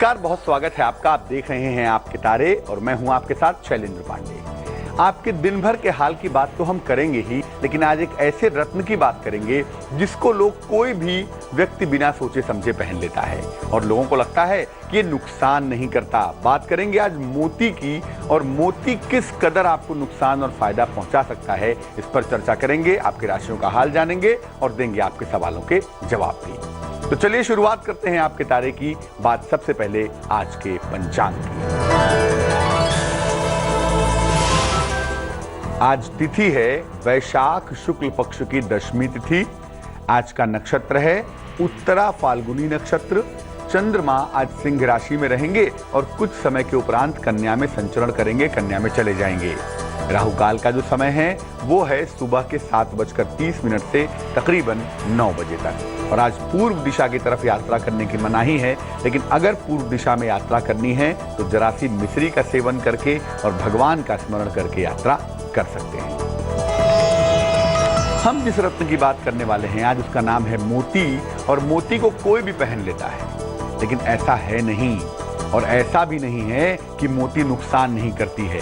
नमस्कार, बहुत स्वागत है आपका। आप देख रहे हैं आपके तारे और मैं हूं आपके साथ शैलेंद्र पांडे। आपके दिन भर के हाल की बात तो हम करेंगे ही, लेकिन आज एक ऐसे रत्न की बात करेंगे जिसको लोग कोई भी व्यक्ति बिना सोचे समझे पहन लेता है और लोगों को लगता है कि ये नुकसान नहीं करता। बात करेंगे आज मोती की, और मोती किस कदर आपको नुकसान और फायदा पहुंचा सकता है, इस पर चर्चा करेंगे। आपकी राशियों का हाल जानेंगे और देंगे आपके सवालों के जवाब भी। तो चलिए शुरुआत करते हैं आपके तारे की बात सबसे पहले आज के पंचांग की। आज तिथि है वैशाख शुक्ल पक्ष की दशमी तिथि। आज का नक्षत्र है उत्तरा फाल्गुनी नक्षत्र। चंद्रमा आज सिंह राशि में रहेंगे और कुछ समय के उपरांत कन्या में संचरण करेंगे, कन्या में चले जाएंगे। राहु काल का जो समय है वो है सुबह के 7:30 से तकरीबन 9 बजे तक। और आज पूर्व दिशा की तरफ यात्रा करने की मनाही है, लेकिन अगर पूर्व दिशा में यात्रा करनी है तो जरा सी मिश्री का सेवन करके और भगवान का स्मरण करके यात्रा कर सकते हैं। हम जिस रत्न की बात करने वाले हैं आज, उसका नाम है मोती। और मोती को कोई भी पहन लेता है, लेकिन ऐसा है नहीं, और ऐसा भी नहीं है कि मोती नुकसान नहीं करती है।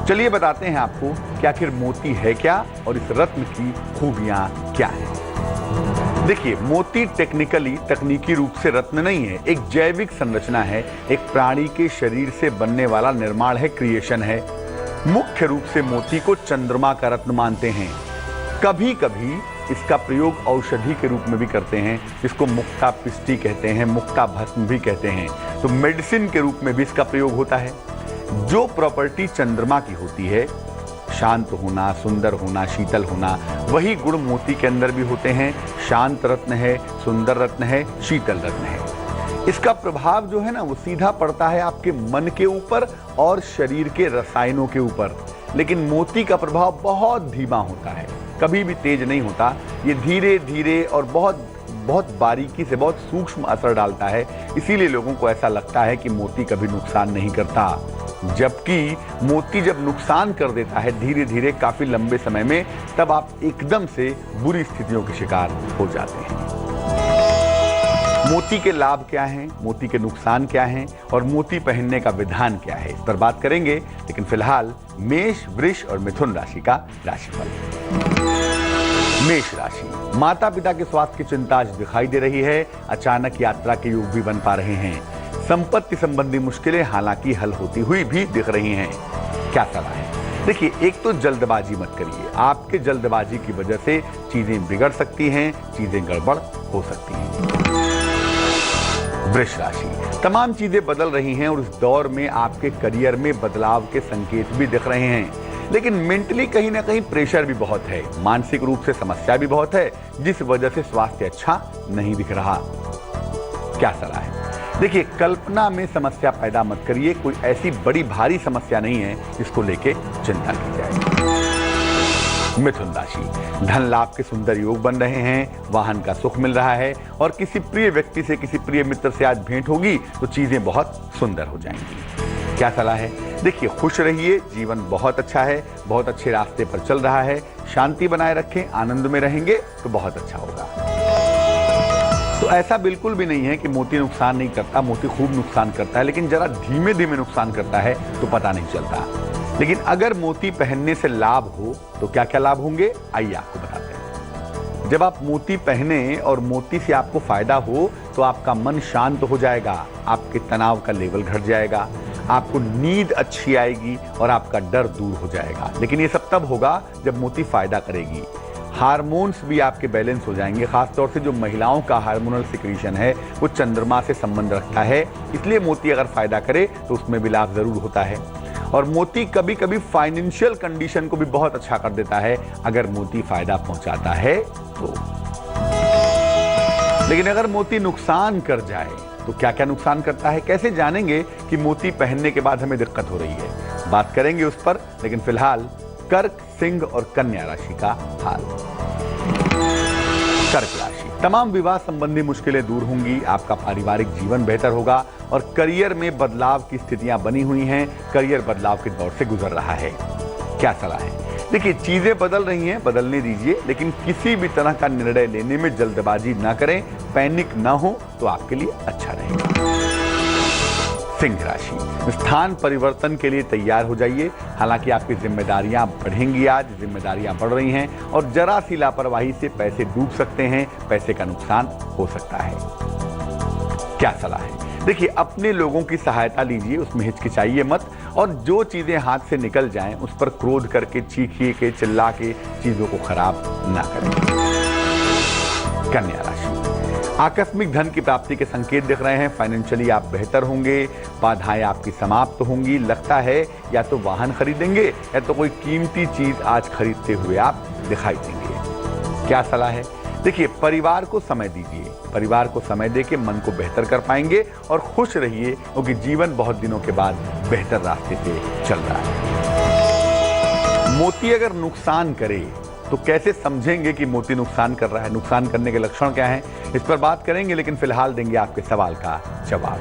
चलिए बताते हैं आपको कि आखिर मोती है क्या और इस रत्न की खूबियां क्या हैं। देखिए, मोती तकनीकी रूप से रत्न नहीं है, एक जैविक संरचना है, एक प्राणी के शरीर से बनने वाला निर्माण है, क्रिएशन है। मुख्य रूप से मोती को चंद्रमा का रत्न मानते हैं। कभी कभी इसका प्रयोग औषधि के रूप में भी करते हैं, जिसको मुक्ता पिष्टी कहते हैं, मुक्ता भस्म भी कहते हैं। तो मेडिसिन के रूप में भी इसका प्रयोग होता है। जो प्रॉपर्टी चंद्रमा की होती है, शांत होना, सुंदर होना, शीतल होना, वही गुण मोती के अंदर भी होते हैं। शांत रत्न है, सुंदर रत्न है, शीतल रत्न है। इसका प्रभाव जो है ना, वो सीधा पड़ता है आपके मन के ऊपर और शरीर के रसायनों के ऊपर। लेकिन मोती का प्रभाव बहुत धीमा होता है, कभी भी तेज नहीं होता। ये धीरे धीरे और बहुत बहुत बारीकी से, बहुत सूक्ष्म असर डालता है। इसीलिए लोगों को ऐसा लगता है कि मोती कभी नुकसान नहीं करता, जबकि मोती जब नुकसान कर देता है धीरे धीरे काफी लंबे समय में, तब आप एकदम से बुरी स्थितियों के शिकार हो जाते हैं। मोती के लाभ क्या हैं, मोती के नुकसान क्या हैं और मोती पहनने का विधान क्या है, इस पर बात करेंगे। लेकिन फिलहाल मेष, वृष और मिथुन राशि का राशिफल। मेष राशि, माता पिता के स्वास्थ्य की चिंता आज दिखाई दे रही है। अचानक यात्रा के योग भी बन पा रहे हैं। संपत्ति संबंधी मुश्किलें हालांकि हल होती हुई भी दिख रही हैं। क्या सलाह है? देखिए, एक तो जल्दबाजी मत करिए। आपके जल्दबाजी की वजह से चीजें बिगड़ सकती हैं, चीजें गड़बड़ हो सकती हैं। वृष राशि, तमाम चीजें बदल रही हैं और इस दौर में आपके करियर में बदलाव के संकेत भी दिख रहे हैं। लेकिन मेंटली कहीं ना कहीं प्रेशर भी बहुत है, मानसिक रूप से समस्या भी बहुत है, जिस वजह से स्वास्थ्य अच्छा नहीं दिख रहा। क्या सलाह है? देखिए, कल्पना में समस्या पैदा मत करिए। कोई ऐसी बड़ी भारी समस्या नहीं है जिसको लेके चिंता की जाए। मिथुन राशि, धन लाभ के सुंदर योग बन रहे हैं, वाहन का सुख मिल रहा है और किसी प्रिय व्यक्ति से, किसी प्रिय मित्र से आज भेंट होगी तो चीजें बहुत सुंदर हो जाएंगी। क्या सलाह है? देखिए, खुश रहिए, जीवन बहुत अच्छा है, बहुत अच्छे रास्ते पर चल रहा है। शांति बनाए रखें, आनंद में रहेंगे तो बहुत अच्छा होगा। तो ऐसा बिल्कुल भी नहीं है कि मोती नुकसान नहीं करता, मोती खूब नुकसान करता है, लेकिन जरा धीमे धीमे नुकसान करता है तो पता नहीं चलता। लेकिन अगर मोती पहनने से लाभ हो तो क्या क्या लाभ होंगे, आइए आपको बताते हैं। जब आप मोती पहने और मोती से आपको फायदा हो तो आपका मन शांत हो जाएगा, आपके तनाव का लेवल घट जाएगा, आपको नींद अच्छी आएगी और आपका डर दूर हो जाएगा। लेकिन ये सब तब होगा जब मोती फायदा करेगी। हार्मोन्स भी आपके बैलेंस हो जाएंगे। खासतौर से जो महिलाओं का हार्मोनल सिक्रीशन है वो चंद्रमा से संबंध रखता है, इसलिए मोती अगर फायदा करे तो उसमें भी लाभ जरूर होता है। और मोती कभी कभी फाइनेंशियल कंडीशन को भी बहुत अच्छा कर देता है, अगर मोती फायदा पहुंचाता है तो। लेकिन अगर मोती नुकसान कर जाए तो क्या क्या नुकसान करता है, कैसे जानेंगे कि मोती पहनने के बाद हमें दिक्कत हो रही है, बात करेंगे उस पर। लेकिन फिलहाल कर्क, सिंह और कन्या राशि का हाल। कर्क राशि, तमाम विवाह संबंधी मुश्किलें दूर होंगी, आपका पारिवारिक जीवन बेहतर होगा और करियर में बदलाव की स्थितियां बनी हुई हैं। करियर बदलाव के दौर से गुजर रहा है। क्या सलाह है? देखिए, चीजें बदल रही हैं, बदलने दीजिए, लेकिन किसी भी तरह का निर्णय लेने में जल्दबाजी ना करें, पैनिक ना हो तो आपके लिए अच्छा रहेगा। सिंह राशि, स्थान परिवर्तन के लिए तैयार हो जाइए। हालांकि आपकी जिम्मेदारियां बढ़ेंगी, आज जिम्मेदारियां बढ़ रही हैं और जरा सी लापरवाही से पैसे डूब सकते हैं, पैसे का नुकसान हो सकता है। क्या सलाह है? देखिए, अपने लोगों की सहायता लीजिए, उसमें हिचकिचाइए मत और जो चीजें हाथ से निकल जाएं उस पर क्रोध करके, चीखिए के, चिल्ला के चीजों को खराब ना करें। कन्या राशि, आकस्मिक धन की प्राप्ति के संकेत दिख रहे हैं। फाइनेंशियली आप बेहतर होंगे, बाधाएं आपकी समाप्त होंगी। लगता है या तो वाहन खरीदेंगे या तो कोई कीमती चीज आज खरीदते हुए आप दिखाई देंगे। क्या सलाह है? देखिए, परिवार को समय दीजिए, परिवार को समय देके मन को बेहतर कर पाएंगे और खुश रहिए क्योंकि जीवन बहुत दिनों के बाद बेहतर रास्ते पे चल रहा है। मोती अगर नुकसान करे तो कैसे समझेंगे कि मोती नुकसान कर रहा है? नुकसान करने के लक्षण क्या हैं? इस पर बात करेंगे, लेकिन फिलहाल देंगे आपके सवाल का जवाब।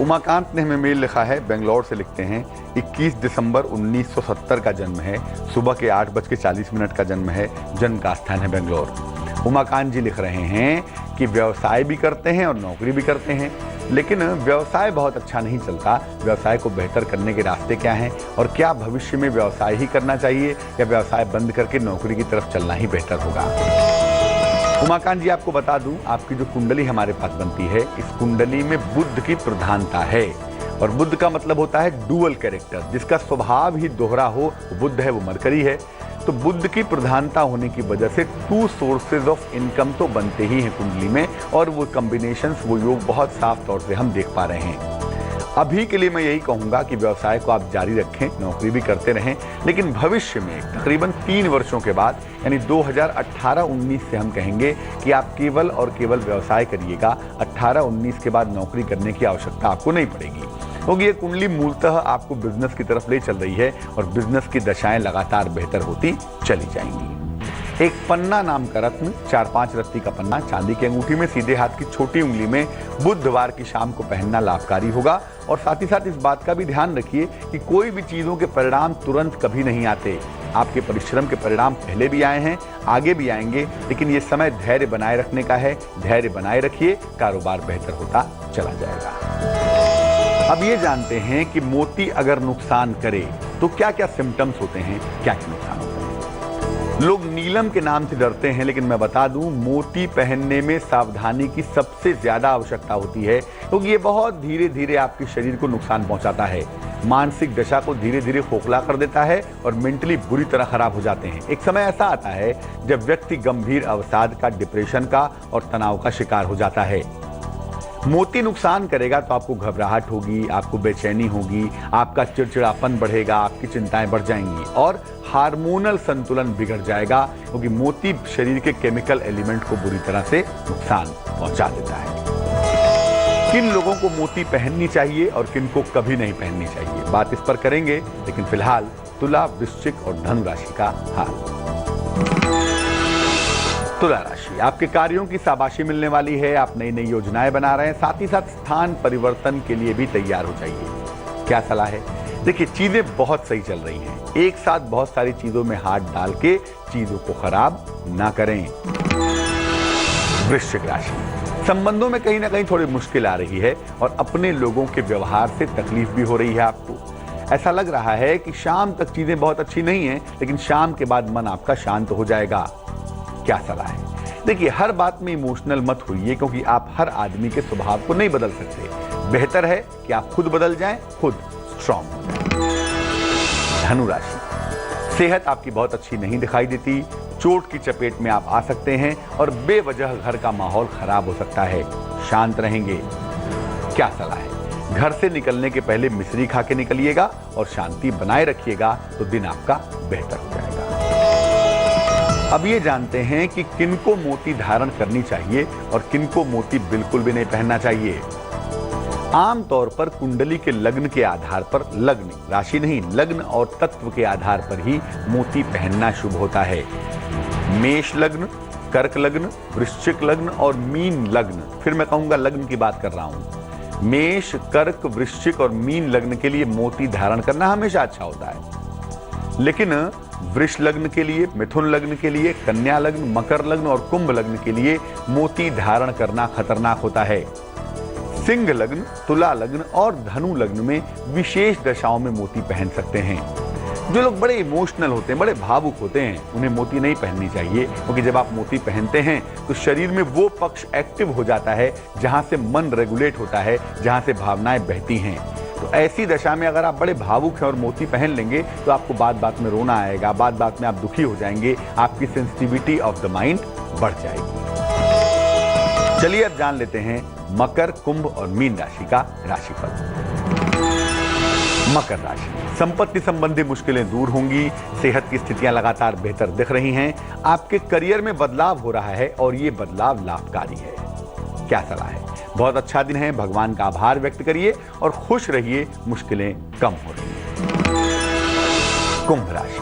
उमाकांत ने हमें मेल लिखा है, बेंगलोर से लिखते हैं। 21 दिसंबर 1970 का जन्म है, सुबह के 8:40 का जन्म है, जन्म का स्थान है बेंगलोर। उमाकांत जी लिख रहे हैं कि व्यवसाय भी करते हैं और नौकरी भी करते हैं, लेकिन व्यवसाय बहुत अच्छा नहीं चलता। व्यवसाय को बेहतर करने के रास्ते क्या हैं और क्या भविष्य में व्यवसाय ही करना चाहिए या व्यवसाय बंद करके नौकरी की तरफ चलना ही बेहतर होगा? उमाकांत जी, आपको बता दूं, आपकी जो कुंडली हमारे पास बनती है, इस कुंडली में बुध की प्रधानता है और बुध का मतलब होता है डुअल कैरेक्टर, जिसका स्वभाव ही दोहरा हो। बुध है वो मरकरी है, तो बुध की प्रधानता होने की वजह से 2 सोर्सेज ऑफ इनकम तो बनते ही हैं कुंडली में और वो कॉम्बिनेशंस, वो योग बहुत साफ तौर से हम देख पा रहे हैं। अभी के लिए मैं यही कहूंगा कि व्यवसाय को आप जारी रखें, नौकरी भी करते रहें, लेकिन भविष्य में तकरीबन 3 वर्षों के बाद यानी 2018-19 से हम कहेंगे कि आप केवल और केवल व्यवसाय करिएगा। 18-19 के बाद नौकरी करने की आवश्यकता आपको नहीं पड़ेगी, क्योंकि ये कुंडली मूलतः आपको बिजनेस की तरफ ले चल रही है और बिजनेस की दशाएं लगातार बेहतर होती चली जाएंगी। एक पन्ना नाम का रत्न, 4-5 रत्ती का पन्ना चांदी की अंगूठी में सीधे हाथ की छोटी उंगली में बुधवार की शाम को पहनना लाभकारी होगा। और साथ ही साथ इस बात का भी ध्यान रखिए कि कोई भी चीजों के परिणाम तुरंत कभी नहीं आते। आपके परिश्रम के परिणाम पहले भी आए हैं, आगे भी आएंगे, लेकिन ये समय धैर्य बनाए रखने का है। धैर्य बनाए रखिए, कारोबार बेहतर होता चला जाएगा। अब ये जानते हैं कि मोती अगर नुकसान करे तो क्या क्या सिम्टम्स होते हैं, क्या क्या नुकसान होते हैं। लोग नीलम के नाम से डरते हैं, लेकिन मैं बता दूं, मोती पहनने में सावधानी की सबसे ज्यादा आवश्यकता होती है, क्योंकि ये बहुत धीरे धीरे आपके शरीर को नुकसान पहुंचाता है, मानसिक दशा को धीरे धीरे खोखला कर देता है और मेंटली बुरी तरह खराब हो जाते हैं। एक समय ऐसा आता है जब व्यक्ति गंभीर अवसाद का, डिप्रेशन का और तनाव का शिकार हो जाता है। मोती नुकसान करेगा तो आपको घबराहट होगी, आपको बेचैनी होगी, आपका चिड़चिड़ापन बढ़ेगा, आपकी चिंताएं बढ़ जाएंगी और हार्मोनल संतुलन बिगड़ जाएगा, क्योंकि मोती शरीर के केमिकल एलिमेंट को बुरी तरह से नुकसान पहुंचा देता है। किन लोगों को मोती पहननी चाहिए और किन को कभी नहीं पहननी चाहिए, बात इस पर करेंगे, लेकिन फिलहाल तुला, वृश्चिक और धनु राशि का हाल। तुला राशि, आपके कार्यों की शाबाशी मिलने वाली है, आप नई नई योजनाएं बना रहे हैं, साथ ही साथ स्थान परिवर्तन के लिए भी तैयार हो जाइए। क्या सलाह है? देखिए, चीजें बहुत सही चल रही हैं, एक साथ बहुत सारी चीजों में हाथ डाल के चीजों को खराब ना करें। वृश्चिक राशि, संबंधों में कहीं ना कहीं थोड़ी मुश्किल आ रही है और अपने लोगों के व्यवहार से तकलीफ भी हो रही है आपको। ऐसा लग रहा है कि शाम तक चीजें बहुत अच्छी नहीं है, लेकिन शाम के बाद मन आपका शांत हो जाएगा। क्या सलाह है? देखिए, हर बात में इमोशनल मत होइए, क्योंकि आप हर आदमी के स्वभाव को नहीं बदल सकते। बेहतर है कि आप खुद बदल जाएं, खुद स्ट्रांग हो जाएं। धनु राशि, सेहत आपकी बहुत अच्छी नहीं दिखाई देती, चोट की चपेट में आप आ सकते हैं और बेवजह घर का माहौल खराब हो सकता है। शांत रहेंगे। क्या सलाह है? घर से निकलने के पहले मिश्री खा के निकलिएगा और शांति बनाए रखिएगा तो दिन आपका बेहतर हो जाएगा। अब ये जानते हैं कि किनको मोती धारण करनी चाहिए और किनको मोती बिल्कुल भी नहीं पहनना चाहिए। आमतौर पर कुंडली के लग्न के आधार पर, लग्न राशि नहीं, लग्न और तत्व के आधार पर ही मोती पहनना शुभ होता है। मेष लग्न, कर्क लग्न, वृश्चिक लग्न और मीन लग्न, फिर मैं कहूंगा लग्न की बात कर रहा हूं। मेष, कर्क, वृश्चिक और मीन लग्न के लिए मोती धारण करना हमेशा अच्छा होता है, लेकिन वृष लग्न के लिए, मिथुन लग्न के लिए, कन्या लग्न, मकर लग्न और कुंभ लग्न के लिए मोती धारण करना खतरनाक होता है। सिंह लग्न, तुला लग्न और धनु लग्न में विशेष दशाओं में मोती पहन सकते हैं। जो लोग बड़े इमोशनल होते हैं, बड़े भावुक होते हैं, उन्हें मोती नहीं पहननी चाहिए, क्योंकि जब आप मोती पहनते हैं तो शरीर में वो पक्ष एक्टिव हो जाता है जहां से मन रेगुलेट होता है, जहां से भावनाएं बहती हैं। तो ऐसी दशा में अगर आप बड़े भावुक हैं और मोती पहन लेंगे तो आपको बात बात में रोना आएगा, बात बात में आप दुखी हो जाएंगे, आपकी सेंसिटिविटी ऑफ द माइंड बढ़ जाएगी। चलिए अब जान लेते हैं मकर, कुंभ और मीन राशि का राशिफल। मकर राशि, संपत्ति संबंधी मुश्किलें दूर होंगी, सेहत की स्थितियां लगातार बेहतर दिख रही हैं, आपके करियर में बदलाव हो रहा है और ये बदलाव लाभकारी है। क्या सलाह है? बहुत अच्छा दिन है, भगवान का आभार व्यक्त करिए और खुश रहिए, मुश्किलें कम हो रही हैं। कुंभ राशि,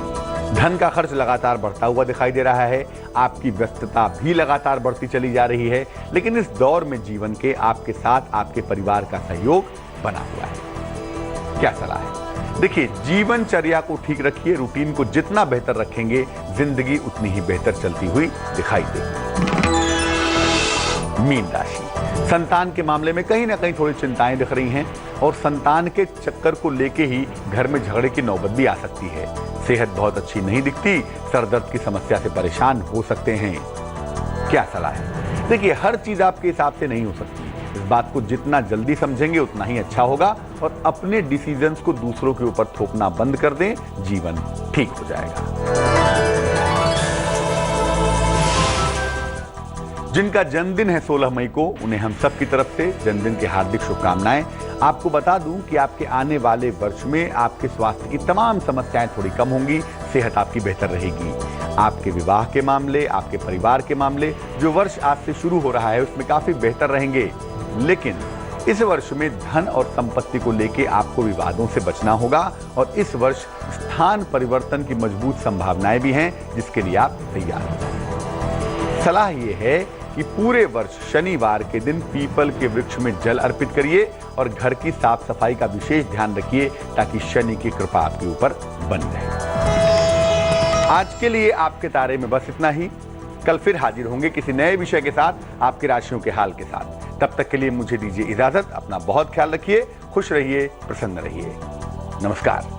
धन का खर्च लगातार बढ़ता हुआ दिखाई दे रहा है, आपकी व्यस्तता भी लगातार बढ़ती चली जा रही है, लेकिन इस दौर में जीवन के आपके साथ आपके परिवार का सहयोग बना हुआ है। क्या सलाह है? देखिए, जीवनचर्या को ठीक रखिए, रूटीन को जितना बेहतर रखेंगे जिंदगी उतनी ही बेहतर चलती हुई दिखाई देगी। मीन राशि, संतान के मामले में कहीं ना कहीं थोड़ी चिंताएं दिख रही हैं और संतान के चक्कर को लेके ही घर में झगड़े की नौबत भी आ सकती है। सेहत बहुत अच्छी नहीं दिखती, सरदर्द की समस्या से परेशान हो सकते हैं। क्या सलाह है? देखिए, हर चीज आपके हिसाब से नहीं हो सकती, इस बात को जितना जल्दी समझेंगे उतना ही अच्छा होगा और अपने डिसीजंस को दूसरों के ऊपर थोपना बंद कर दें, जीवन ठीक हो जाएगा। जिनका जन्मदिन है 16 मई को, उन्हें हम सब की तरफ से जन्मदिन की हार्दिक शुभकामनाएं। आपको बता दूं कि आपके आने वाले वर्ष में आपके स्वास्थ्य की तमाम समस्याएं थोड़ी कम होंगी, सेहत आपकी बेहतर रहेगी। आपके विवाह के मामले, आपके परिवार के मामले, जो वर्ष आज से शुरू हो रहा है उसमें काफी बेहतर रहेंगे, लेकिन इस वर्ष में धन और संपत्ति को लेके आपको विवादों से बचना होगा और इस वर्ष स्थान परिवर्तन की मजबूत संभावनाएं भी हैं, जिसके लिए आप तैयार हो जाएं। सलाह यह है कि पूरे वर्ष शनिवार के दिन पीपल के वृक्ष में जल अर्पित करिए और घर की साफ सफाई का विशेष ध्यान रखिए ताकि शनि की कृपा आपके ऊपर बनी रहे। आज के लिए आपके तारे में बस इतना ही। कल फिर हाजिर होंगे किसी नए विषय के साथ, आपकी राशियों के हाल के साथ। तब तक के लिए मुझे दीजिए इजाजत। अपना बहुत ख्याल रखिए, खुश रहिए, प्रसन्न रहिए। नमस्कार।